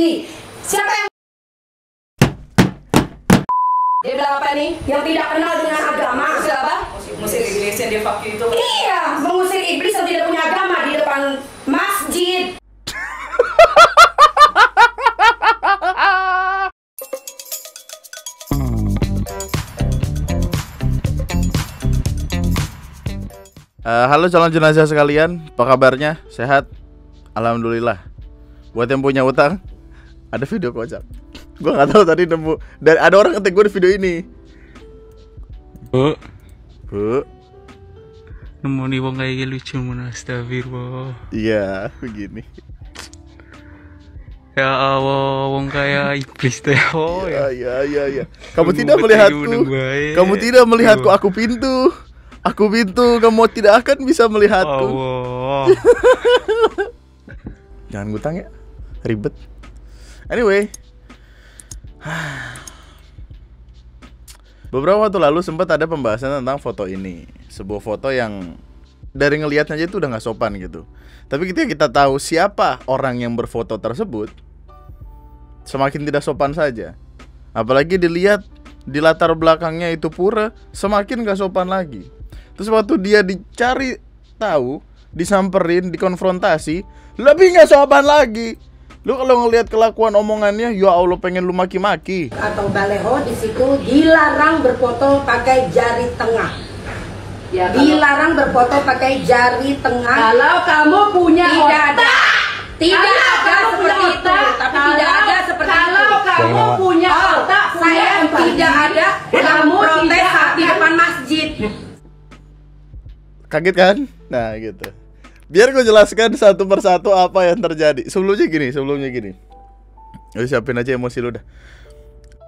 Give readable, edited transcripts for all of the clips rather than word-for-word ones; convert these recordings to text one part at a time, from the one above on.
ini. Siapa yang dia bilang apa nih? Yang tidak kenal dengan agama. Musik apa? Musik iblis yang dia fuck you itu. Iya, mengusir iblis yang tidak punya agama di depan masjid. Halo calon jenazah sekalian, apa kabarnya? Sehat? Alhamdulillah. Buat yang punya utang, ada video kocak. Gue nggak tahu tadi nemu dan ada orang ngetik gue di video ini. Bu, nemu nih wong kayak lucu mana, astagfirullah. Iya, begini. Ya Allah, wong kayak iblis teh. Oh ya. Ya. Kamu tidak melihatku. Kamu tidak melihatku. Aku pintu. Kamu tidak akan bisa melihatku. Allah. Jangan ngutang ya, ribet. Anyway, beberapa waktu lalu sempat ada pembahasan tentang foto ini. Sebuah foto yang dari ngelihatnya aja itu udah gak sopan gitu. Tapi ketika kita tahu siapa orang yang berfoto tersebut, semakin tidak sopan saja. Apalagi dilihat di latar belakangnya itu pura, semakin gak sopan lagi. Terus waktu dia dicari tahu, disamperin, dikonfrontasi, lebih gak sopan lagi. Lu kalau ngelihat kelakuan omongannya, ya Allah pengen lu maki-maki. Atau baleho di situ dilarang berfoto pakai jari tengah. Ya, dilarang berfoto pakai jari tengah. Kalau kamu punya tidak ada seperti itu. Tapi tidak ada seperti itu. Kalau kamu punya otak, saya tidak ada. Kamu protes di depan masjid. Kaget kan? Nah gitu. Biar gue jelaskan satu persatu apa yang terjadi. Sebelumnya gini. Siapin aja emosi lu dah.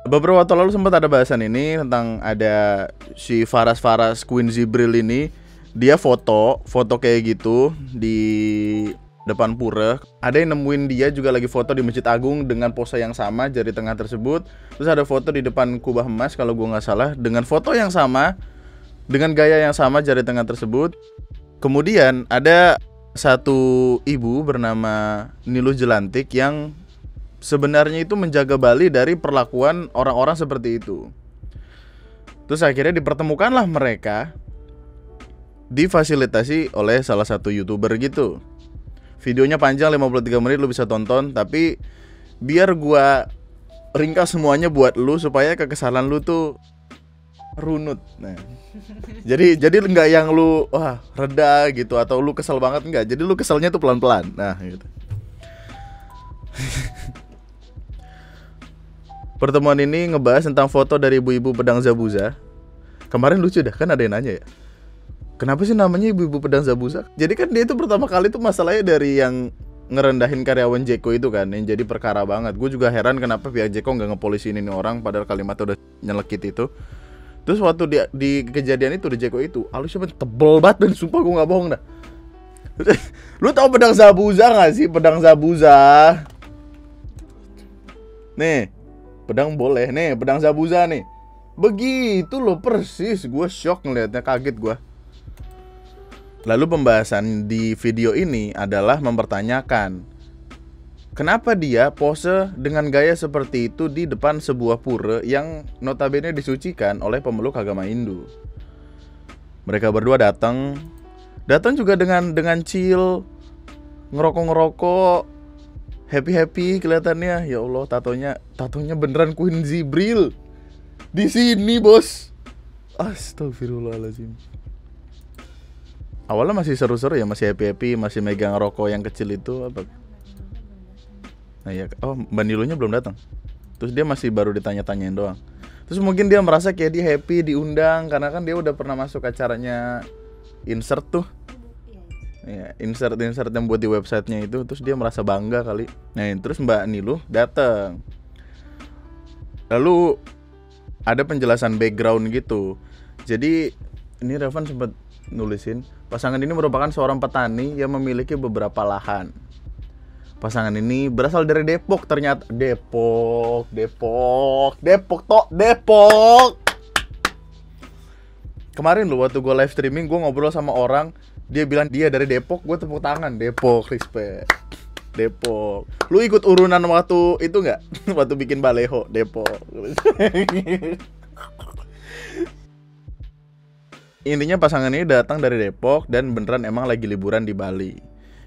Beberapa waktu lalu sempat ada bahasan ini tentang ada si Faras Queen Zibril ini. Dia foto kayak gitu di depan pura. Ada yang nemuin dia juga lagi foto di Masjid Agung dengan pose yang sama, jari tengah tersebut. Terus ada foto di depan kubah emas kalau gue nggak salah, dengan foto yang sama, dengan gaya yang sama, jari tengah tersebut. Kemudian ada satu ibu bernama Niluh Jelantik yang sebenarnya itu menjaga Bali dari perlakuan orang-orang seperti itu. Terus akhirnya dipertemukanlah mereka, difasilitasi oleh salah satu YouTuber gitu. Videonya panjang 53 menit, lu bisa tonton. Tapi biar gua ringkas semuanya buat lu supaya kekesalan lu tuh runut. Nah, jadi nggak yang lu reda gitu atau lu kesel banget, enggak. Jadi lu keselnya tuh pelan-pelan. Nah gitu. Pertemuan ini ngebahas tentang foto dari ibu-ibu pedang Zabuza. Kemarin lucu dah, kan ada yang nanya ya, kenapa sih namanya ibu-ibu pedang Zabuza? Jadi kan dia itu pertama kali tuh masalahnya dari yang ngerendahin karyawan Jeko itu kan, yang jadi perkara banget. Gue juga heran kenapa pihak Jeko nggak ngepolisin ini orang padahal kalimatnya udah nyelekit itu. Terus waktu di kejadian itu di Jeko itu, alisnya tebel banget dan sumpah gue gak bohong dah. Lu tau pedang Zabuza gak sih? Pedang Zabuza. Nih, pedang boleh. Nih, pedang Zabuza nih. Begitu loh persis. Gue shock ngeliatnya, kaget gue. Lalu pembahasan di video ini adalah mempertanyakan, kenapa dia pose dengan gaya seperti itu di depan sebuah pura yang notabene disucikan oleh pemeluk agama Hindu. Mereka berdua datang juga dengan chill, ngerokok, happy kelihatannya. Ya Allah, tatonya beneran Queen Zibril di sini, bos. Astagfirullahaladzim. Awalnya masih seru-seru ya, masih happy, masih megang rokok yang kecil itu apa? Nah ya, Mbak Niluhnya belum datang. Terus dia masih baru ditanya-tanyain doang. Terus mungkin dia merasa kayak dia happy diundang karena kan dia udah pernah masuk acaranya Insert tuh. Ya, insert yang buat di websitenya itu. Terus dia merasa bangga kali. Nah terus Mbak Niluh datang. Lalu ada penjelasan background gitu. Jadi ini Revan sempat nulisin, pasangan ini merupakan seorang petani yang memiliki beberapa lahan. Pasangan ini berasal dari Depok ternyata. Depok. Kemarin loh waktu gue live streaming, gue ngobrol sama orang, dia bilang dia dari Depok, gue tepuk tangan. Depok, respect. Depok. Lu ikut urunan waktu itu nggak? Waktu bikin baleho Depok. Intinya pasangan ini datang dari Depok dan beneran emang lagi liburan di Bali.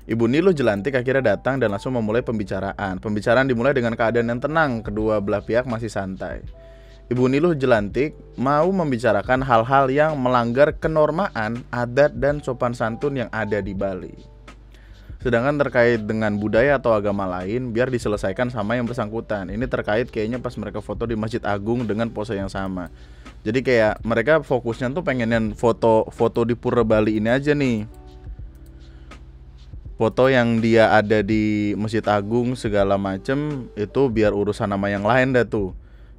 Ibu Niluh Jelantik akhirnya datang dan langsung memulai pembicaraan. Pembicaraan dimulai dengan keadaan yang tenang, kedua belah pihak masih santai. Ibu Niluh Jelantik mau membicarakan hal-hal yang melanggar kenormaan, adat, dan sopan santun yang ada di Bali. Sedangkan terkait dengan budaya atau agama lain, biar diselesaikan sama yang bersangkutan. Ini terkait kayaknya pas mereka foto di Masjid Agung dengan pose yang sama. Jadi kayak mereka fokusnya tuh pengenin foto di Pura Bali ini aja nih. Foto yang dia ada di Masjid Agung segala macem itu biar urusan sama yang lain dah tuh.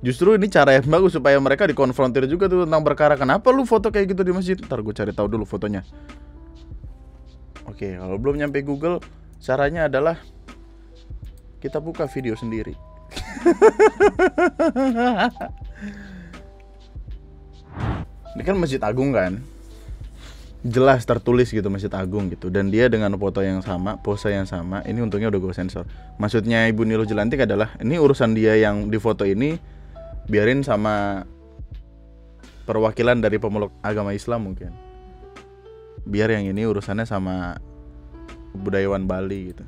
Justru ini cara yang bagus supaya mereka dikonfrontir juga tuh tentang perkara kenapa lu foto kayak gitu di masjid. Ntar gue cari tahu dulu fotonya. Oke, kalau belum nyampe Google, caranya adalah kita buka video sendiri. Ini kan Masjid Agung kan, jelas tertulis gitu Masjid Agung gitu. Dan dia dengan foto yang sama, pose yang sama. Ini untungnya udah gue sensor. Maksudnya Ibu Niluh Jelantik adalah ini urusan dia yang di foto ini biarin sama perwakilan dari pemeluk agama Islam mungkin. Biar yang ini urusannya sama budayawan Bali gitu.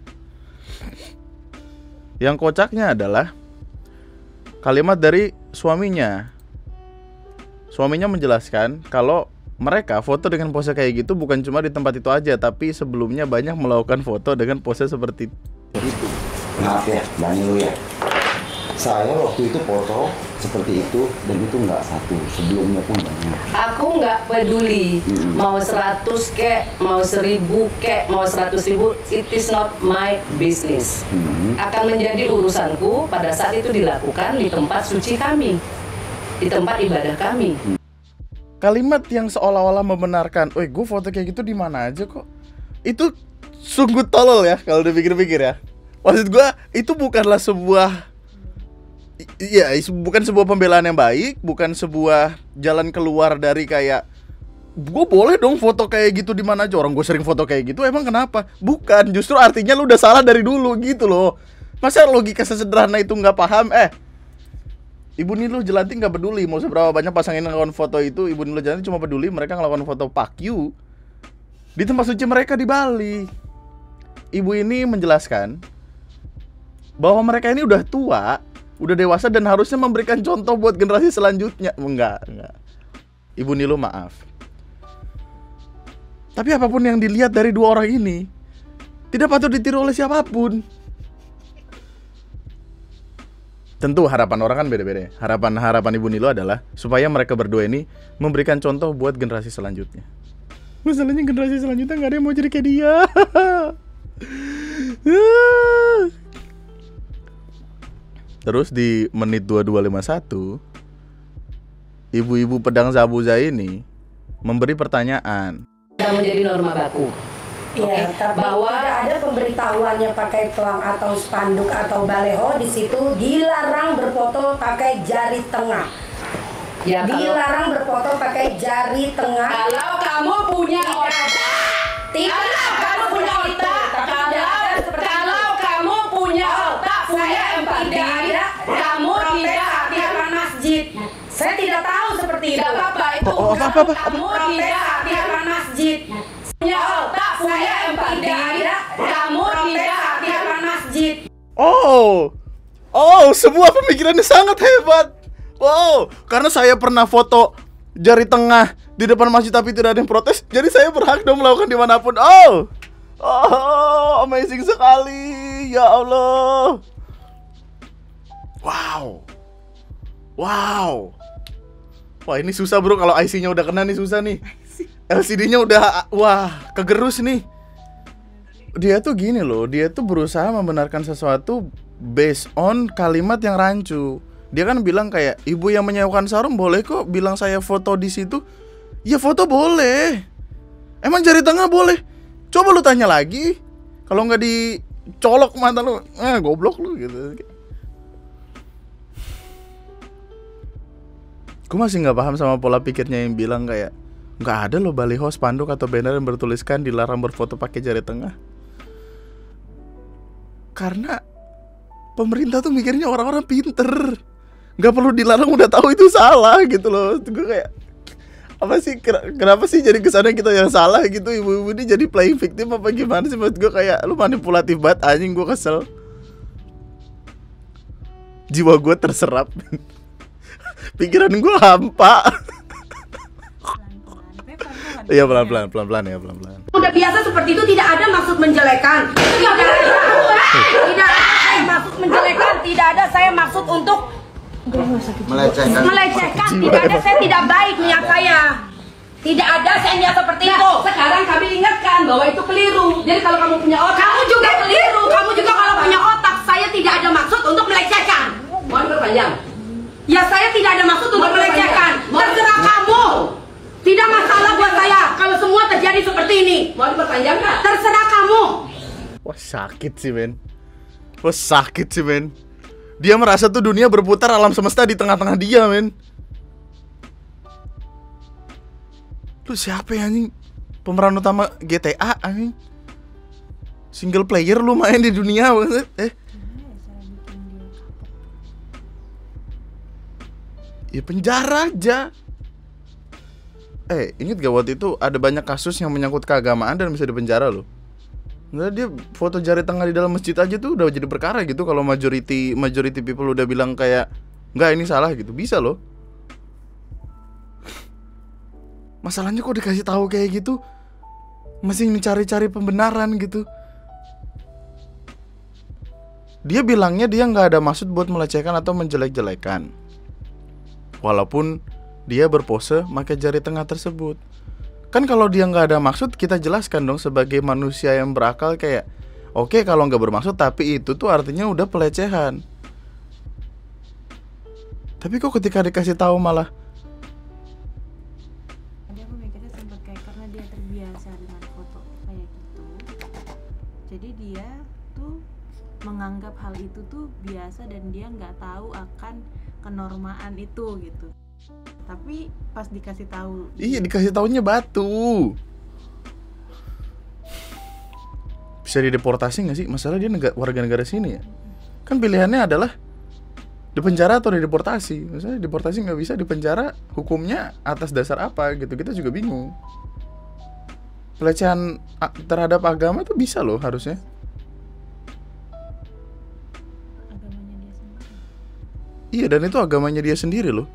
Yang kocaknya adalah kalimat dari suaminya. Suaminya menjelaskan kalau mereka foto dengan pose kayak gitu bukan cuma di tempat itu aja, tapi sebelumnya banyak melakukan foto dengan pose seperti itu. Maaf ya, Mbak Niluh ya. Saya waktu itu foto seperti itu dan itu nggak satu, sebelumnya pun banyak. Aku nggak peduli mau 100 kek, mau 1000 kek, mau 100.000, it is not my business. Akan menjadi urusanku pada saat itu dilakukan di tempat suci kami, di tempat ibadah kami. Kalimat yang seolah-olah membenarkan, "Woi, gue foto kayak gitu di mana aja kok." Itu sungguh tolol ya kalau dipikir-pikir ya. Maksud gue itu bukanlah sebuah bukan sebuah pembelaan yang baik, bukan sebuah jalan keluar dari kayak gue boleh dong foto kayak gitu di mana aja, orang gue sering foto kayak gitu, emang kenapa? Bukan, justru artinya lu udah salah dari dulu gitu loh. Masa logika sesederhana itu nggak paham? Ibu Niluh Jelantik nggak peduli mau seberapa banyak pasangan yang ngelakukan foto itu. Ibu Niluh Jelantik cuma peduli mereka ngelakukan foto fuck you di tempat suci mereka di Bali. Ibu ini menjelaskan bahwa mereka ini udah tua, udah dewasa dan harusnya memberikan contoh buat generasi selanjutnya. Enggak. Ibu Niluh maaf. Tapi apapun yang dilihat dari dua orang ini tidak patut ditiru oleh siapapun. Tentu harapan orang kan beda-beda. Harapan Ibu Niluh adalah supaya mereka berdua ini memberikan contoh buat generasi selanjutnya. Masalahnya generasi selanjutnya nggak ada yang mau jadi kayak dia. Terus di menit 2251, ibu-ibu pedang Zabuza ini memberi pertanyaan. Sudah menjadi norma baku. Iya, tapi bahwa tidak ada pemberitahuannya pakai pelang atau spanduk atau baleho di situ dilarang berfoto pakai jari tengah. Ya, dilarang berfoto pakai jari tengah. Kalau kamu punya otak, tidak kamu punya otak. Kalau kamu punya otak, punya empati, kamu tidak aktifkan masjid. Saya tidak tahu seperti itu. Tidak apa-apa itu. Apa? Kamu tidak aktifkan masjid. punya otak, punya empati, kamu tidak aktifkan masjid. Sebuah pemikirannya sangat hebat. Wow, karena saya pernah foto jari tengah di depan masjid tapi tidak ada yang protes, jadi saya berhak dong melakukan dimanapun. Amazing sekali, ya Allah. Wow. Wah, ini susah bro, kalau IC-nya udah kena nih susah nih. LCD-nya udah, kegerus nih. Dia tuh gini loh, dia tuh berusaha membenarkan sesuatu based on kalimat yang rancu. Dia kan bilang kayak, ibu yang menyewakan sarung boleh kok bilang saya foto di situ. Ya foto boleh. Emang jari tengah boleh? Coba lu tanya lagi. Kalau nggak dicolok mata lu, goblok lu gitu. Gue masih nggak paham sama pola pikirnya yang bilang kayak nggak ada loh baliho, spanduk atau banner yang bertuliskan dilarang berfoto pakai jari tengah. Karena pemerintah tuh mikirnya orang-orang pinter, nggak perlu dilarang udah tahu itu salah gitu loh. Gue kayak apa sih, kenapa sih jadi kesannya kita yang salah gitu, ibu-ibu ini jadi playing victim apa gimana sih? Menurut gue kayak lu manipulatif banget anjing, gue kesel. Jiwa gue terserap. Pikiran gue hampa. Iya pelan-pelan ya pelan-pelan. Udah biasa seperti itu, tidak ada maksud menjelekan. Tidak ada saya maksud menjelekan, tidak ada saya maksud untuk melecehkan. Tidak ada, saya tidak baik niat saya. Tidak ada saya niat seperti itu. Sekarang kami ingatkan bahwa itu keliru. Jadi kalau kamu punya otak, kamu juga keliru. Kamu juga kalau punya otak, saya tidak ada maksud untuk melecehkan. Mohon berpanjang. Ya saya tidak ada maksud untuk melecehkan. Terserah kamu. Tidak masalah buat saya kalau semua terjadi seperti ini. Mau diperpanjang nggak? Terserah kamu. Wah sakit sih men. Dia merasa tuh dunia berputar, alam semesta di tengah-tengah dia men. Lu siapa ya anjing? Pemeran utama GTA anjing. Single player lu main di dunia banget. Ya penjara aja. Ingat gak waktu itu ada banyak kasus yang menyangkut keagamaan dan bisa dipenjara loh. Nggak, dia foto jari tengah di dalam masjid aja tuh udah jadi perkara gitu. Kalau majority people udah bilang kayak nggak ini salah gitu, bisa loh. Masalahnya kok dikasih tahu kayak gitu masih mencari-cari pembenaran gitu. Dia bilangnya dia nggak ada maksud buat melecehkan atau menjelek-jelekan, walaupun dia berpose pakai jari tengah tersebut. Kan kalau dia nggak ada maksud, kita jelaskan dong sebagai manusia yang berakal kayak oke, kalau nggak bermaksud tapi itu tuh artinya udah pelecehan. Tapi kok ketika dikasih tahu malah aku mikirnya sempat kayak karena dia terbiasa dengan foto kayak gitu, jadi dia tuh menganggap hal itu tuh biasa dan dia nggak tahu akan kenormalan itu gitu. Tapi pas dikasih tahu, iya dikasih taunya batu. Bisa dideportasi nggak sih? Masalah dia warga negara sini ya. Kan pilihannya adalah dipenjara atau dideportasi. Misalnya deportasi nggak bisa, dipenjara hukumnya atas dasar apa gitu, kita juga bingung. Pelecehan terhadap agama itu bisa loh harusnya. agamanya dia sendiri. Iya, dan itu agamanya dia sendiri loh.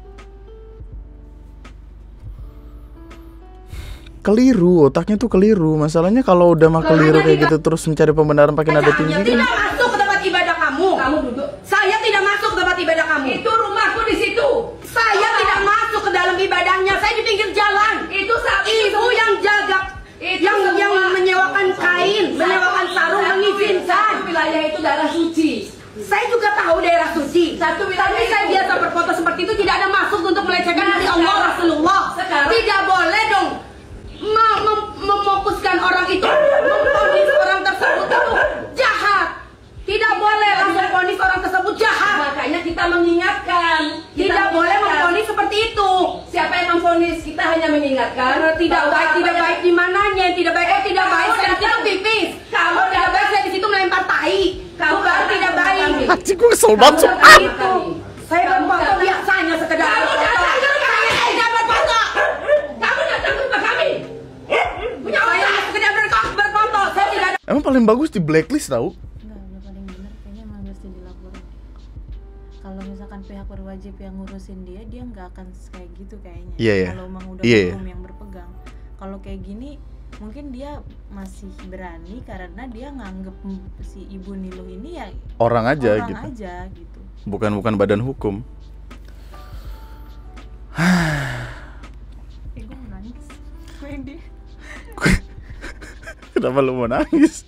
Keliru, otaknya tuh keliru. Masalahnya kalau udah mah keliru kayak gitu terus mencari pembenaran pakai nada tinggi kan. Tidak masuk ke tempat ibadah kamu. Kamu duduk. Saya tidak masuk ke tempat ibadah kamu. Itu rumahku di situ. Saya tidak masuk ke dalam ibadahnya. Saya di pinggir jalan. Itu ibu yang jaga, yang menyewakan kain, menyewakan sarung, mengizinkan. Wilayah itu daerah suci. Saya juga tahu daerah suci. Tapi saya biasa berfoto seperti itu, tidak ada maksud untuk melecehkan Nabi Allah Rasulullah. Tidak boleh dong memfokuskan orang itu, memvonis orang tersebut itu jahat. Tidak boleh langsung vonis orang tersebut jahat. Makanya kita mengingatkan, tidak boleh memvonis seperti itu. Siapa yang memvonis? Kita hanya mengingatkan. Tidak baik di mananya? Tidak baik. Tidak baik. Saya di situ pipis. Kamu tidak baik. Saya di situ melempar tai. Kamu baru tidak baik. Anjing, gue kesel banget. Saya berfoto biasanya sekedar berfoto. Emang paling bagus di blacklist tau? Enggak, udah paling benar kayaknya emang mesti dilaporin. Kalau misalkan pihak berwajib yang ngurusin dia nggak akan kayak gitu kayaknya. Iya. Kalau emang udah hukum yang berpegang. Kalau kayak gini mungkin dia masih berani karena dia nganggep si Ibu Niluh ini ya orang aja gitu. Bukan badan hukum. Gue mau nangis. Kenapa lu mau nangis?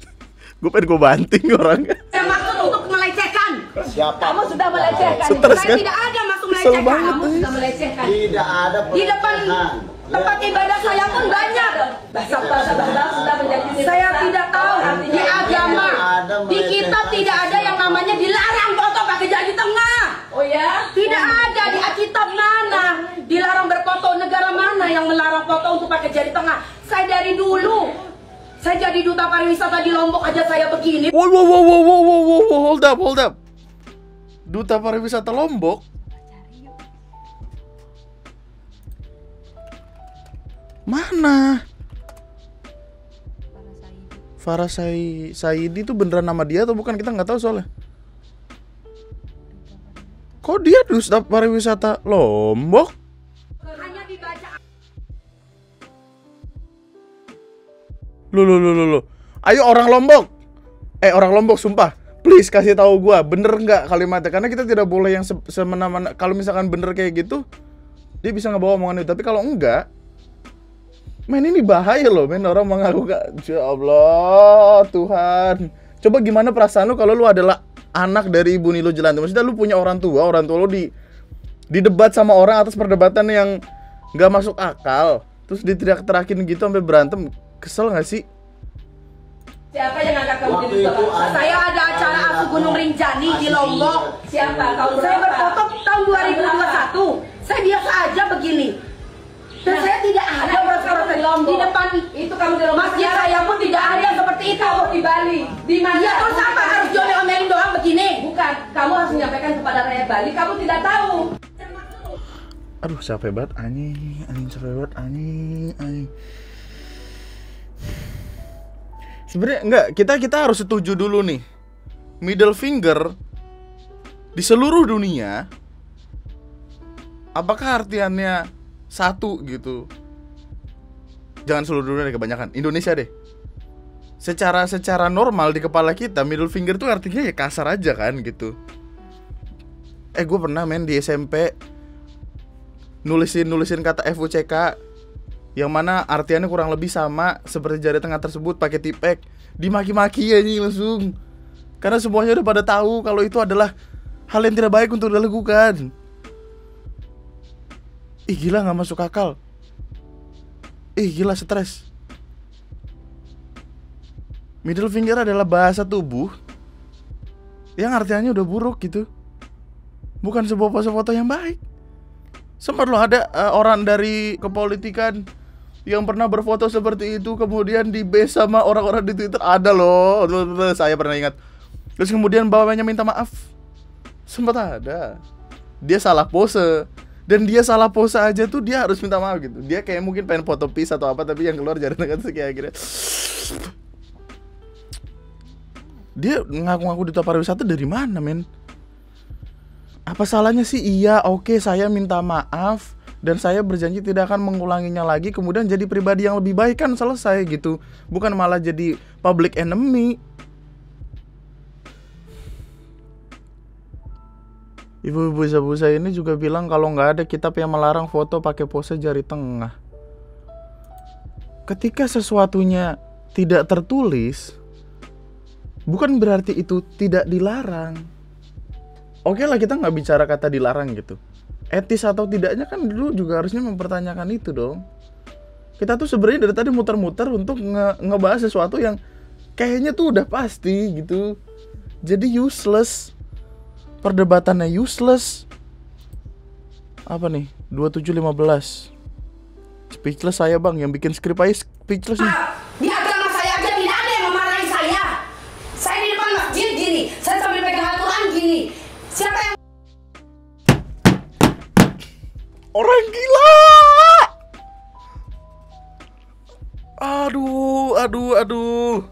Gue pengen gue banting orangnya. Ada maksud untuk melecehkan. Siapa? Kamu sudah melecehkan. Stres, Saya kan? tidak ada maksud Kesel melecehkan. banget, Kamu sudah melecehkan. Tidak ada Di depan pelecehan. tempat ibadah saya pun banyak. Saya tidak tahu di agama, di kitab tidak ada yang namanya dilarang foto pakai jari tengah. Oh ya? Tidak ada di kitab mana dilarang berfoto, negara mana yang melarang foto untuk pakai jari tengah. Saya dari dulu Saya jadi duta pariwisata di Lombok aja saya begini. Wow, hold up. Duta pariwisata Lombok? Mana? Farah Saidi itu beneran nama dia atau bukan? Kita nggak tahu soalnya. Kok dia duta pariwisata Lombok? Hanya dibaca. Loh. Ayo orang Lombok. Orang Lombok sumpah. Please kasih tahu gua bener nggak kalimatnya, karena kita tidak boleh yang semena-mena. Kalau misalkan bener kayak gitu, dia bisa ngebawa omongan itu. Tapi kalau enggak, men ini bahaya loh, men orang mengaku gak. Ya Allah, Tuhan. Coba gimana perasaan lu kalau lu adalah anak dari Ibu Nilo Jelanti? Maksudnya lu punya orang tua lu didebat sama orang atas perdebatan yang gak masuk akal, terus diteriak-teriakin gitu sampai berantem. Kesel gak sih? Siapa yang ngangkat kamu jadi duta pariwisata? Saya ada acara Asu Gunung Rinjani di Lombok. Siapa? Saya berfoto tahun 2021. Saya biasa aja begini. Dan saya tidak ada berfoto di depan itu kamu di Lombok. Masjid saya pun tidak ada seperti itu. Di Bali. Di mana? Ya terus apa harus diomelin doang begini? Bukan. Kamu harus menyampaikan kepada rakyat Bali. Kamu tidak tahu. Aduh, capek banget anjing, capek banget anjing. Sebenarnya enggak, kita harus setuju dulu nih. Middle finger di seluruh dunia, apakah artiannya satu gitu? Jangan seluruh dunia deh, kebanyakan Indonesia deh. Secara normal di kepala kita middle finger tuh artinya ya kasar aja kan gitu. Gue pernah main di SMP nulisin kata FUCK yang mana artiannya kurang lebih sama seperti jari tengah tersebut pakai tipek. Dimaki-maki aja langsung, karena semuanya udah pada tahu kalau itu adalah hal yang tidak baik untuk dilakukan. Gila, gak masuk akal. Gila, stres. Middle finger adalah bahasa tubuh yang artiannya udah buruk gitu, bukan sebuah foto yang baik. Sempat lo ada orang dari kepolitikan yang pernah berfoto seperti itu, kemudian di base sama orang-orang di Twitter. Ada loh, saya pernah ingat. Terus kemudian bawahnya minta maaf. Sempat ada. Dia salah pose. Dan dia salah pose aja tuh dia harus minta maaf gitu. Dia kayak mungkin pengen foto peace atau apa, tapi yang keluar jari tengah tuh kayak akhirnya. Dia ngaku-ngaku duta pariwisata dari mana, men? Apa salahnya sih? Iya, oke, saya minta maaf dan saya berjanji tidak akan mengulanginya lagi. Kemudian jadi pribadi yang lebih baik, kan selesai gitu. Bukan malah jadi public enemy. Ibu-ibu busa ini juga bilang kalau nggak ada kitab yang melarang foto pakai pose jari tengah. Ketika sesuatunya tidak tertulis, bukan berarti itu tidak dilarang. Oke lah, kita nggak bicara kata dilarang gitu. Etis atau tidaknya kan dulu juga harusnya mempertanyakan itu dong. Kita tuh sebenarnya dari tadi muter-muter untuk ngebahas sesuatu yang kayaknya tuh udah pasti gitu. Jadi useless. Perdebatannya useless. Apa nih? 2715. Speechless saya bang, yang bikin skrip aja speechless nih. Di agama saya aja tidak ada yang memarahi saya. Saya di depan masjid gini, saya sambil pegang Al-Quran gini. Siapa yang orang gila? Aduh.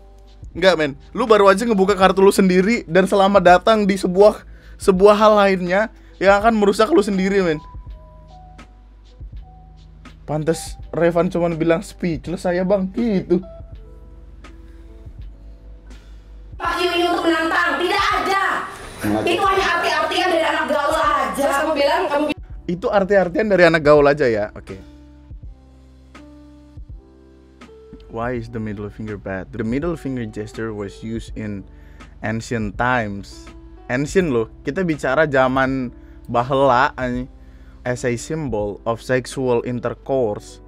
Enggak, men. Lu baru aja ngebuka kartu lu sendiri dan selamat datang di sebuah hal lainnya yang akan merusak lu sendiri, men. Pantes Revan cuman bilang speechless saya bang, gitu. pakai ini untuk menantang? Tidak ada. Itu hanya arti-artian dari anak gaul aja. Kamu bilang itu arti-artian dari anak gaul aja ya. Oke. Why is the middle finger bad? The middle finger gesture was used in ancient times. Ancient loh. Kita bicara zaman bahela as a symbol of sexual intercourse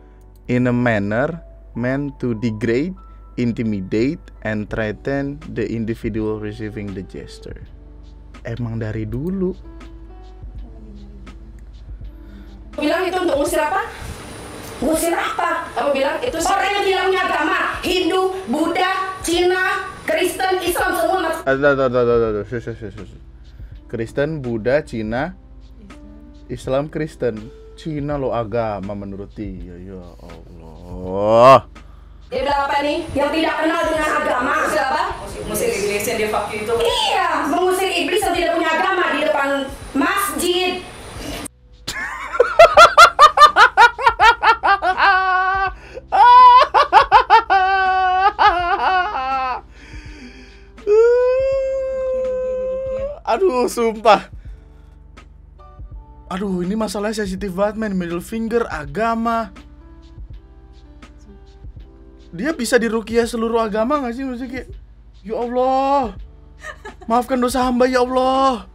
in a manner meant to degrade, intimidate, and threaten the individual receiving the gesture. Emang dari dulu. bilang itu untuk ngusir apa? Ngusir apa? Kamu bilang itu orang yang tidak punya agama, Hindu, Buddha, Cina, Kristen, Islam semua masuk. Kristen, Buddha, Cina, Islam, Kristen. Cina lo agama menurut dia. Ya Allah. Dia bilang apa nih? Yang tidak kenal dengan agama. Siapa? Musik iglesia dia fuck you itu. Iya, mengusir iblis yang tidak punya agama di depan masjid. Aduh, sumpah. Aduh, ini masalahnya sensitif banget, men. Middle finger, agama. Dia bisa diruqyah seluruh agama gak sih? Maksudnya kayak, ya Allah, maafkan dosa hamba ya Allah.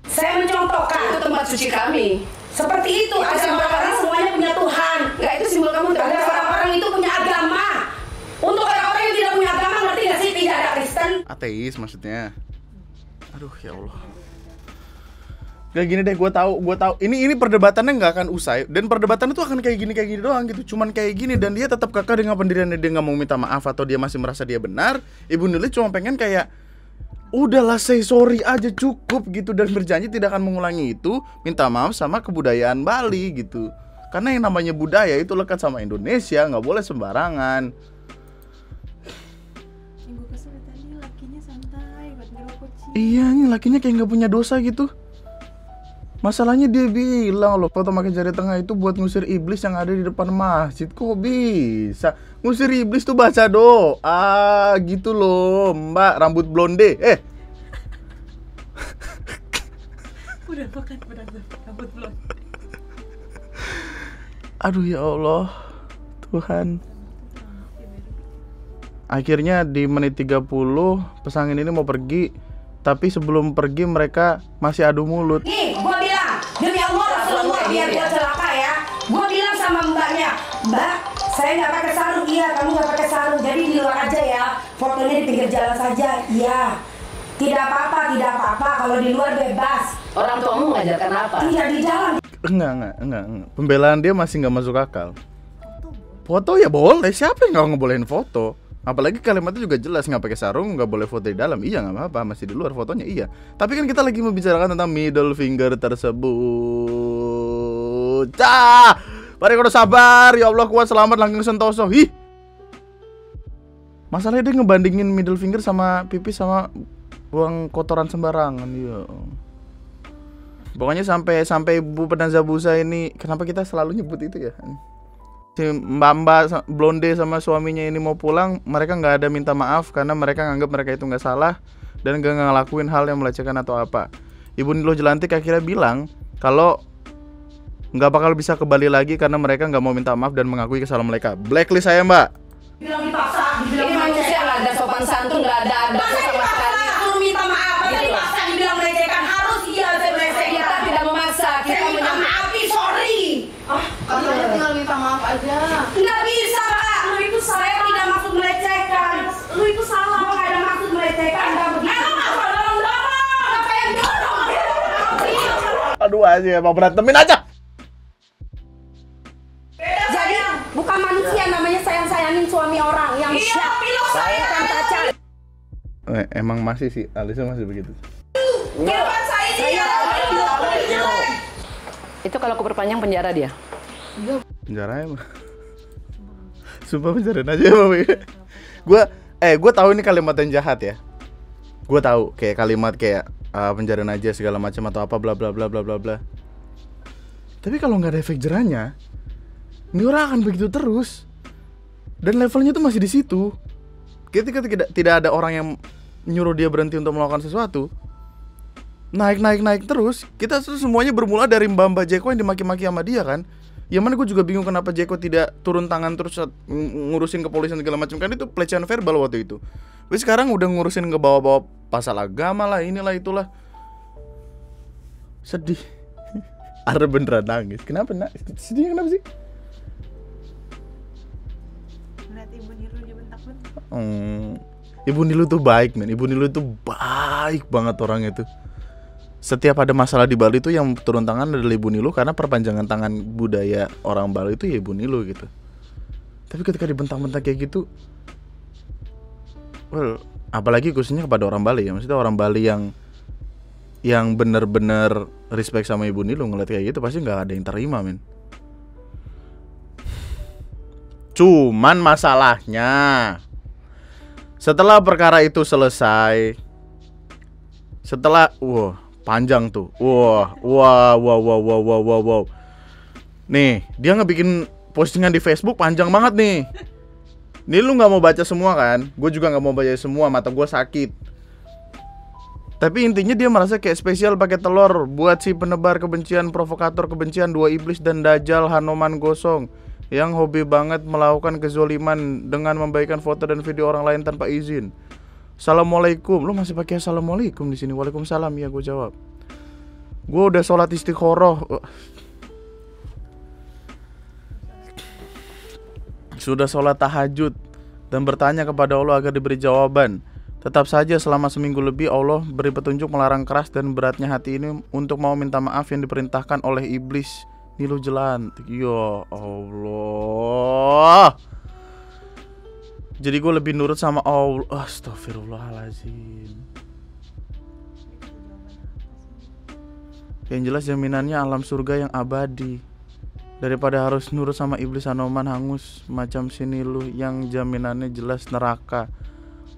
Saya mencontohkan itu tempat suci kami. Seperti itu, ada orang-orang semuanya punya Tuhan. Enggak, itu simbol kamu. Ada orang-orang itu punya agama. Untuk orang-orang yang tidak punya agama, ngerti gak sih? Tidak ada Kristen. Ateis maksudnya. Aduh, ya Allah. Kayak gini deh, gue tahu. Ini perdebatannya nggak akan usai, dan perdebatan itu akan kayak gini doang gitu. Cuman kayak gini, dan dia tetap kekeh dengan pendiriannya. Dia nggak mau minta maaf atau dia masih merasa dia benar. Ibu Nili cuma pengen kayak, udahlah, say sorry aja cukup gitu, dan berjanji tidak akan mengulangi itu. Minta maaf sama kebudayaan Bali gitu. Karena yang namanya budaya itu lekat sama Indonesia, nggak boleh sembarangan. Yang gue kesel tadi lakinya santai buat ngerokok Ci. Iya, ini lakinya kayak nggak punya dosa gitu. Masalahnya dia bilang loh, foto pakai jari tengah itu buat ngusir iblis yang ada di depan masjid. Kok bisa? Ngusir iblis tuh baca doa gitu loh, Mbak rambut blonde. Udah makan rambut belum? Aduh ya Allah, Tuhan. Akhirnya di menit 30 pesangin ini mau pergi, tapi sebelum pergi mereka masih adu mulut. Nih, gua bilang, demi Allah Rasulullah, biar gua celaka ya. Gua bilang sama mbaknya, Mbak, saya nggak pakai sarung. Iya, kamu nggak pakai sarung. Jadi di luar aja ya. Fotonya di pinggir jalan saja. Iya. Tidak apa-apa. Kalau di luar bebas. Orang tuamu mengajarkan apa? Tidak di jalan. Enggak. Pembelaan dia masih nggak masuk akal. Foto ya boleh, siapa yang nggak ngebolehin foto? Apalagi kalimatnya juga jelas, nggak pakai sarung, nggak boleh foto di dalam. Iya, nggak apa-apa, masih di luar fotonya, iya. Tapi kan kita lagi membicarakan tentang middle finger tersebut. Mari kalau sabar, ya Allah kuat, selamat, langgeng sentoso. Ih, masalahnya dia ngebandingin middle finger sama pipis sama buang kotoran sembarangan. Ya, pokoknya sampai Bu Penazah Busa ini, kenapa kita selalu nyebut itu ya? Si mbak blonde sama suaminya ini mau pulang, mereka nggak ada minta maaf karena mereka nganggap mereka itu nggak salah dan nggak ngelakuin hal yang melecehkan atau apa. Ibu Nilo Jelantik akhirnya bilang kalau nggak bakal bisa kembali lagi karena mereka nggak mau minta maaf dan mengakui kesalahan mereka. Blacklist saya, Mbak. Bilang dipaksa, Ini manusia nggak ada sopan santun, nggak ada Masa sama sekali. dipaksa, lu minta maaf, masa Gitu. dipaksa dibilang melecehkan. Harus iya saya melecehkan. Kita tidak memaksa, Saya kita minta maaf, sorry. Kamu tinggal minta maaf aja. Nggak bisa, Pak. Lu itu saya tidak maksud melecehkan. Lu itu salah. Gua nggak ada maksud melecehkan. Nggak begitu. Emang apa dorong-dorong? Apa yang dorong? Aduh aja, mau berantemin aja. Jadi bukan manusia namanya sayang-sayangin suami orang yang pilok saya kan kaca. Emang masih sih, Alisa masih begitu. Pilok saya. Itu kalau aku perpanjang penjara dia. Penjarain mah. Sumpah penjarain aja, Mami. Gue tahu ini kalimat yang jahat ya. Gue tahu kayak kalimat kayak penjarain aja segala macam atau apa bla bla bla bla bla bla. Tapi kalau nggak ada efek jerahnya, ini orang akan begitu terus. Dan levelnya tuh masih di situ. Ketika tidak ada orang yang nyuruh dia berhenti untuk melakukan sesuatu, naik terus. Kita semuanya bermula dari Mbak Jeko yang dimaki-maki sama dia kan. Ya mana gue juga bingung kenapa Jeko tidak turun tangan terus ngurusin kepolisian segala macam, kan itu pelecehan verbal waktu itu. Tapi sekarang udah ngurusin ke bawah-bawah pasal agama lah, inilah itulah. Sedih. Ada beneran nangis. Kenapa nak? Sedih kenapa sih? Ngeliat Ibu Niru dibentak-bentak. Ibu Nilu tuh baik, men. Ibu Nilu tuh baik banget orangnya tuh. Setiap ada masalah di Bali tuh yang turun tangan adalah Ibu Nilu, karena perpanjangan tangan budaya orang Bali itu ya Ibu Nilu gitu. Tapi ketika dibentak-bentak kayak gitu, well, apalagi khususnya kepada orang Bali ya. Maksudnya orang Bali yang bener-bener respect sama Ibu Nilu ngeliat kayak gitu pasti nggak ada yang terima, men. Cuman masalahnya setelah perkara itu selesai, setelah panjang tuh, wow. Nih dia ngebikin postingan di Facebook panjang banget nih. Nih lu nggak mau baca semua kan? Gue juga nggak mau baca semua, mata gue sakit. Tapi intinya dia merasa kayak spesial pakai telur buat si penebar kebencian, provokator kebencian, dua iblis dan dajjal Hanoman Gosong yang hobi banget melakukan kezoliman dengan membagikan foto dan video orang lain tanpa izin. Assalamualaikum. Lu masih pakai assalamualaikum di sini? Waalaikumsalam, ya gue jawab. Gue udah sholat istiqoroh. Sudah sholat tahajud dan bertanya kepada Allah agar diberi jawaban. Tetap saja selama seminggu lebih Allah beri petunjuk melarang keras dan beratnya hati ini untuk mau minta maaf yang diperintahkan oleh iblis Nilu Jelantik. Ya Allah. Jadi gue lebih nurut sama Allah. Astagfirullahaladzim. Yang jelas jaminannya alam surga yang abadi, daripada harus nurut sama iblis Hanoman hangus macam si Nilu yang jaminannya jelas neraka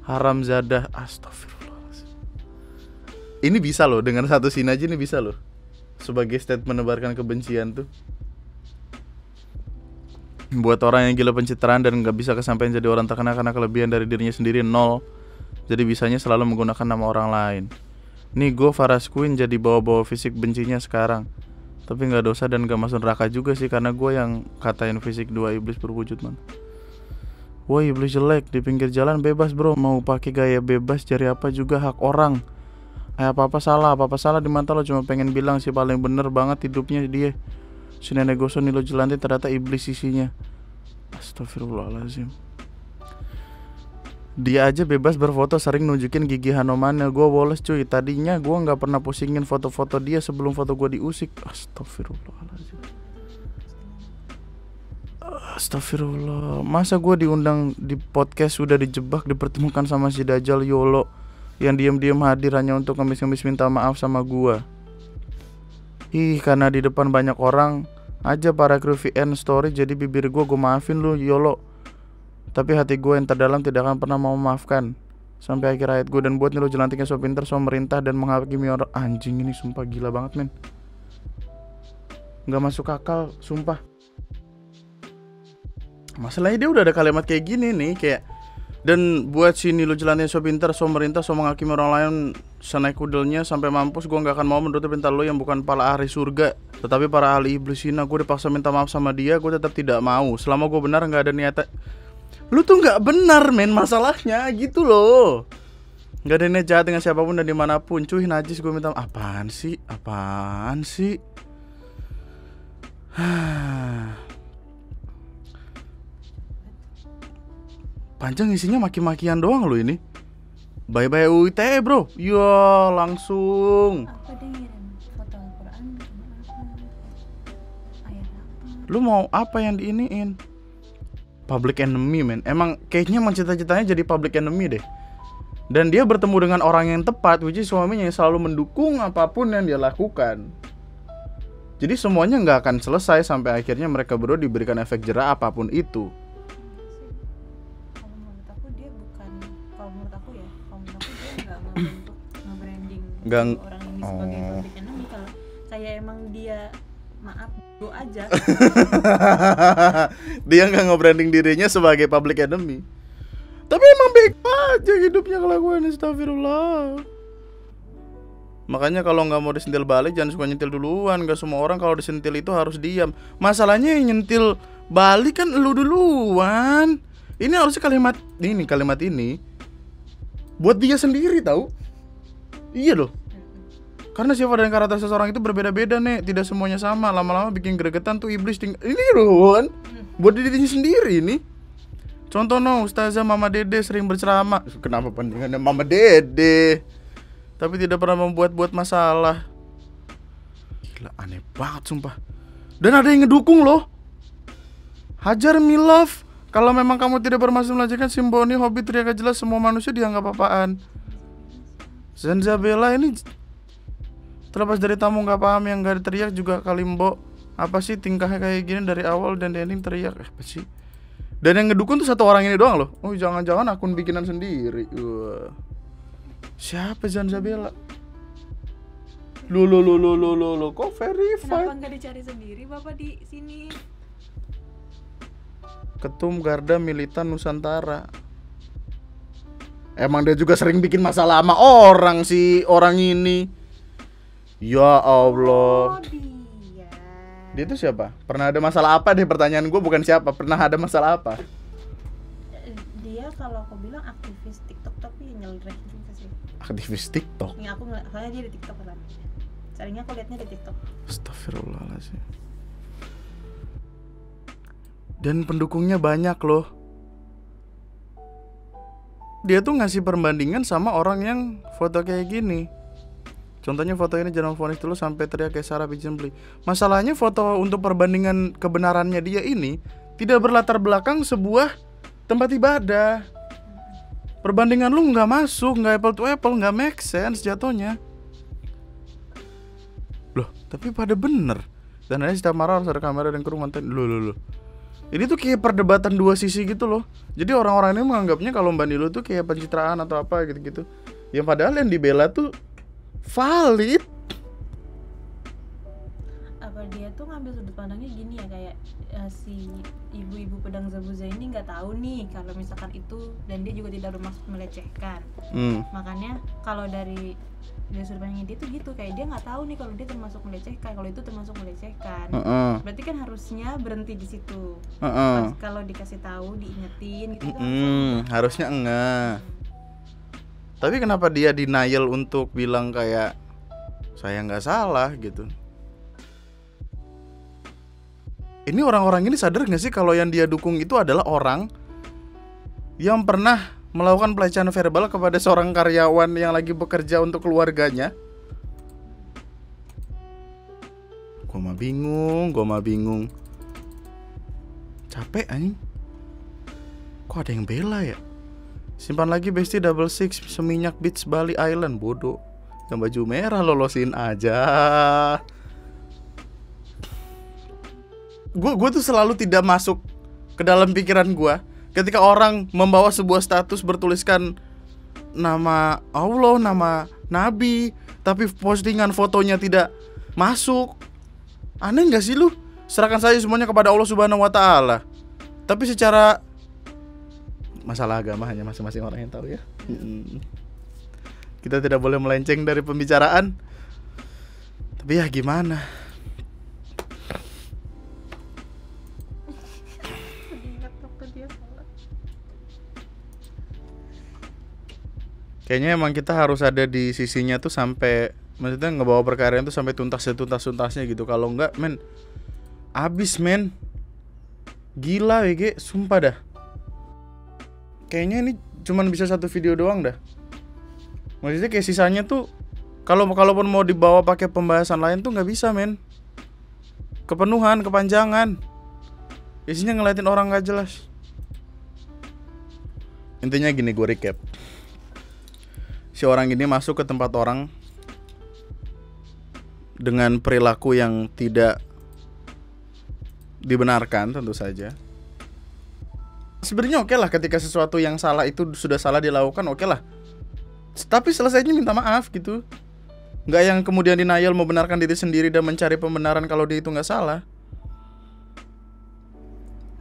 haram zadah. Astagfirullahaladzim. Ini bisa loh, dengan satu scene aja ini bisa loh sebagai statement menebarkan kebencian tuh. Buat orang yang gila pencitraan dan gak bisa kesampaian jadi orang terkenal karena kelebihan dari dirinya sendiri nol, jadi bisanya selalu menggunakan nama orang lain. Nih gue Faras Queen jadi bawa-bawa fisik bencinya sekarang, tapi gak dosa dan gak masuk neraka juga sih, karena gue yang katain fisik dua iblis berwujud, man. Woi iblis jelek, di pinggir jalan bebas bro, mau pakai gaya bebas cari apa juga hak orang. Apa-apa salah di mata lo, cuma pengen bilang sih paling bener banget hidupnya dia. Si nenek gosong Nilu Jelantik ternyata iblis sisinya. Astagfirullahaladzim. Dia aja bebas berfoto sering nunjukin gigi Hanomannya. Gue woles cuy, tadinya gue gak pernah pusingin foto-foto dia sebelum foto gue diusik. Astagfirullahaladzim. Astagfirullah. Masa gue diundang di podcast udah dijebak dipertemukan sama si Dajjal Yolo yang diam-diam hadir hanya untuk ngemis-ngemis minta maaf sama gua. Karena di depan banyak orang aja para kru VN story, jadi bibir gua maafin lu Yolo, tapi hati gua yang terdalam tidak akan pernah mau memaafkan sampai akhir hayat gua. Dan buat Nilu Jelantiknya so pinter, so merintah dan menghakimi orang. Anjing ini sumpah gila banget, men. Gak masuk akal, sumpah. Masalahnya dia udah ada kalimat kayak gini nih, kayak, dan buat si Nilu Jelantiknya so pintar, so merintah, so menghakimi orang lain senaik kudelnya sampai mampus, gue gak akan mau menuruti perintah lo yang bukan para ahli surga tetapi para ahli iblis hina. Gue dipaksa minta maaf sama dia, gue tetap tidak mau. Selama gue benar gak ada niatan. Lu tuh gak benar, men, masalahnya gitu loh. Gak ada niat jahat dengan siapapun dan dimanapun. Cuy najis, gue minta maaf. Apaan sih panjang isinya maki-makian doang lo ini. Bye-bye UITE bro. Ya langsung. Apa dia ngirim foto Al-Quran? Ayat apa? Lu mau apa yang diiniin? Public enemy, men. Emang kayaknya cita-citanya jadi public enemy deh. Dan dia bertemu dengan orang yang tepat, which is suaminya yang selalu mendukung apapun yang dia lakukan. Jadi semuanya gak akan selesai sampai akhirnya mereka berdua diberikan efek jera apapun itu. Nge-branding orang ini sebagai public enemy. Kalau kayak emang dia maaf lu aja. Dia nggak nge-branding dirinya sebagai public enemy, tapi emang baik aja hidupnya kelakuan. Astagfirullah. Makanya kalau nggak mau disentil balik jangan suka nyentil duluan. Gak semua orang kalau disentil itu harus diam. Masalahnya yang nyentil balik kan lu duluan. Ini harusnya kalimat ini buat dia sendiri tahu. Iya loh. Karena sifat dan karakter seseorang itu berbeda-beda nih, tidak semuanya sama. Lama-lama bikin gregetan tuh iblis ini loh kan. Buat dirinya sendiri ini. Contoh Ustazah Mama Dede sering berceramah. Kenapa pentingannya Mama Dede? Tapi tidak pernah membuat-buat masalah. Gila aneh banget sumpah. Dan ada yang ngedukung loh. Hajar Milaf Kalau memang kamu tidak bermaksud melecehkan, Simboni hobi teriak gak jelas, semua manusia dianggap apaan. Zanzabella ini terlepas dari tamu gak paham yang gak teriak juga Kalimbo. Apa sih tingkahnya kayak gini dari awal dan di ending teriak. Apa sih? Dan yang ngedukun tuh satu orang ini doang loh. Oh jangan-jangan akun bikinan sendiri. Wah. Siapa Zanzabella? Lo kok verified? Kenapa nggak dicari sendiri Bapak di sini? Ketum Garda Militan Nusantara. Emang dia juga sering bikin masalah sama orang sih, orang ini. Ya Allah. Dia itu siapa? Pernah ada masalah apa deh, pertanyaan gue bukan siapa, pernah ada masalah apa? Dia kalau aku bilang aktivis TikTok tapi nyeleneh juga sih. Aktivis TikTok? Ya aku nggak, soalnya dia di TikTok kan. Seringnya aku liatnya di TikTok. Astagfirullahaladzim. Dan pendukungnya banyak loh. Dia tuh ngasih perbandingan sama orang yang foto kayak gini. Contohnya foto ini jangan vonis dulu sampai teriak kayak Sarah Bijen beli. Masalahnya foto untuk perbandingan kebenarannya dia ini tidak berlatar belakang sebuah tempat ibadah. Perbandingan lu nggak masuk, nggak apple to apple, nggak make sense jatuhnya. Loh, tapi pada bener. Dan ada setiap marah harus ada kamera dan kru mantan. Loh. Ini tuh kayak perdebatan dua sisi gitu loh. Jadi orang-orang ini menganggapnya kalau Mbak Nilu tuh kayak pencitraan atau apa gitu-gitu. Yang padahal yang dibela tuh valid. Apa dia tuh ngambil sudut pandangnya gini ya, kayak si ibu-ibu pedang zabuza ini nggak tahu nih kalau misalkan itu, dan dia juga tidak bermaksud melecehkan. Makanya kalau dari sudut pandangnya dia tuh gitu, kayak dia nggak tahu nih kalau dia termasuk melecehkan, kalau itu termasuk melecehkan. Berarti kan harusnya berhenti di situ. Pas kalau dikasih tahu, diingetin gitu kan. Harusnya enggak. Tapi kenapa dia denial untuk bilang kayak saya nggak salah gitu? Ini orang-orang ini sadar nggak sih kalau yang dia dukung itu adalah orang yang pernah melakukan pelecehan verbal kepada seorang karyawan yang lagi bekerja untuk keluarganya? Gua mah bingung. Capek anjing. Kok ada yang bela ya? Simpan lagi Besti Double Six seminyak Beach Bali Island. Bodoh. Yang baju merah lolosin aja. Gue tuh selalu tidak masuk ke dalam pikiran gue ketika orang membawa sebuah status bertuliskan nama Allah, nama Nabi, tapi postingan fotonya tidak masuk. Aneh gak sih lu? Serahkan saja semuanya kepada Allah Subhanahu wa Ta'ala. Tapi secara masalah agama hanya masing-masing orang yang tahu ya. Kita tidak boleh melenceng dari pembicaraan. Tapi ya gimana? Kayaknya emang kita harus ada di sisinya tuh sampai, maksudnya ngebawa perkara itu sampai tuntasnya gitu. Kalau enggak, men, abis men. Gila WG, sumpah dah. Kayaknya ini cuman bisa satu video doang dah. Maksudnya kayak sisanya tuh kalaupun mau dibawa pakai pembahasan lain tuh nggak bisa men. Kepenuhan, kepanjangan. Isinya ngeliatin orang nggak jelas. Intinya gini, gue recap. Si orang ini masuk ke tempat orang dengan perilaku yang tidak dibenarkan tentu saja. Sebenarnya oke lah ketika sesuatu yang salah itu sudah salah dilakukan, oke lah. Tapi selesainya minta maaf gitu. Nggak yang kemudian denial membenarkan diri sendiri dan mencari pembenaran kalau dia itu nggak salah.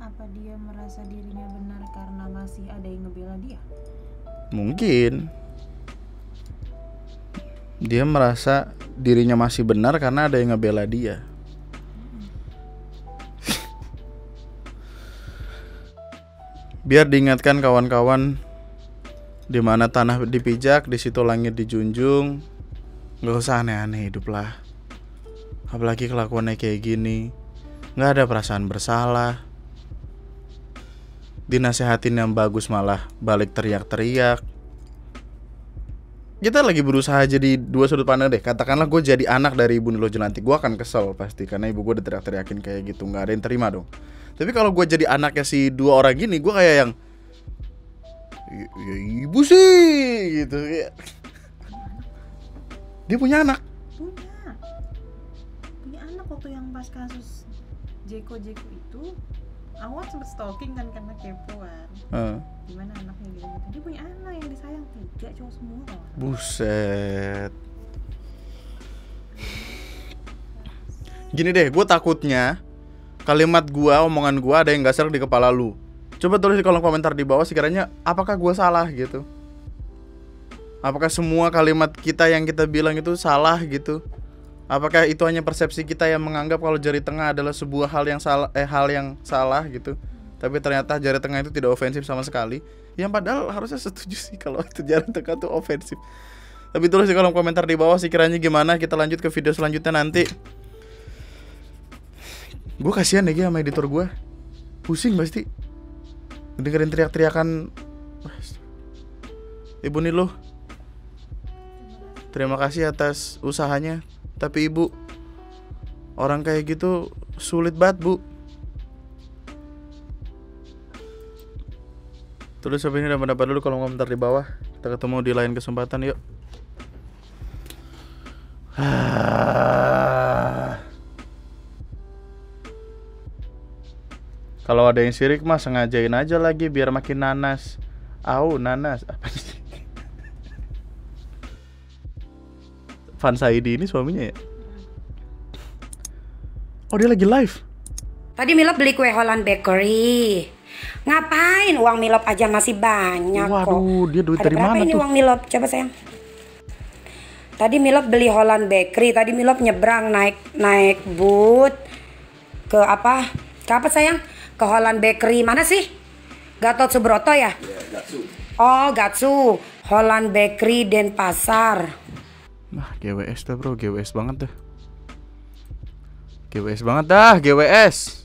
Apa dia merasa dirinya benar karena masih ada yang ngebela dia? Mungkin dia merasa dirinya masih benar karena ada yang ngebela dia. Biar diingatkan kawan-kawan, di mana tanah dipijak, di situ langit dijunjung. Gak usah aneh-aneh hidup lah. Apalagi kelakuannya kayak gini. Gak ada perasaan bersalah. Dinasehatin yang bagus malah balik teriak-teriak. Kita lagi berusaha jadi dua sudut pandang deh. Katakanlah gue jadi anak dari Ibu Nilo Jelantik, gue akan kesel pasti karena ibu gue udah teriak-teriakin kayak gitu. Gak ada yang terima dong. Tapi kalau gue jadi anaknya si dua orang gini, gue kayak yang ya ibu sih gitu. Dia punya anak. Punya anak waktu yang pas kasus Jeko itu, awal sempet stalking kan karena kepo kan. Gimana anaknya gitu. Dia punya anak yang disayang 3 cowok semua. Buset. Gini deh, gue takutnya kalimat gua, omongan gua ada yang gak serak di kepala lu. Coba tulis di kolom komentar di bawah sekiranya apakah gua salah gitu. Apakah semua kalimat kita yang kita bilang itu salah gitu? Apakah itu hanya persepsi kita yang menganggap kalau jari tengah adalah sebuah hal yang salah gitu? Tapi ternyata jari tengah itu tidak ofensif sama sekali. Yang padahal harusnya setuju sih kalau itu jari tengah itu ofensif. Tapi tulis di kolom komentar di bawah sekiranya gimana. Kita lanjut ke video selanjutnya nanti. Gue kasihan deh sama editor gue. Pusing pasti dengerin teriak-teriakan. Ibu Niluh, terima kasih atas usahanya. Tapi ibu, orang kayak gitu sulit banget bu. Tulis apa ini dan pendapat dulu kolom komentar di bawah. Kita ketemu di lain kesempatan yuk. Kalau ada yang sirik mah sengajain aja lagi biar makin nanas. Nanas apa sih? Fan Saidi ini suaminya ya? Oh dia lagi live. Tadi Milop beli kue Holland Bakery. Ngapain? Uang Milop aja masih banyak kok. Waduh, dia duit ada dari berapa mana ini tuh? uang Milop? Coba sayang. Tadi Milop beli Holland Bakery. Tadi Milop nyebrang naik boot ke apa? Ke apa sayang? Ke Holland Bakery. Mana sih? Gatot Subroto ya? Gatsu. Oh, Gatsu. Holland Bakery Denpasar. Nah, GWS dah bro, GWS banget dah. GWS banget dah, GWS.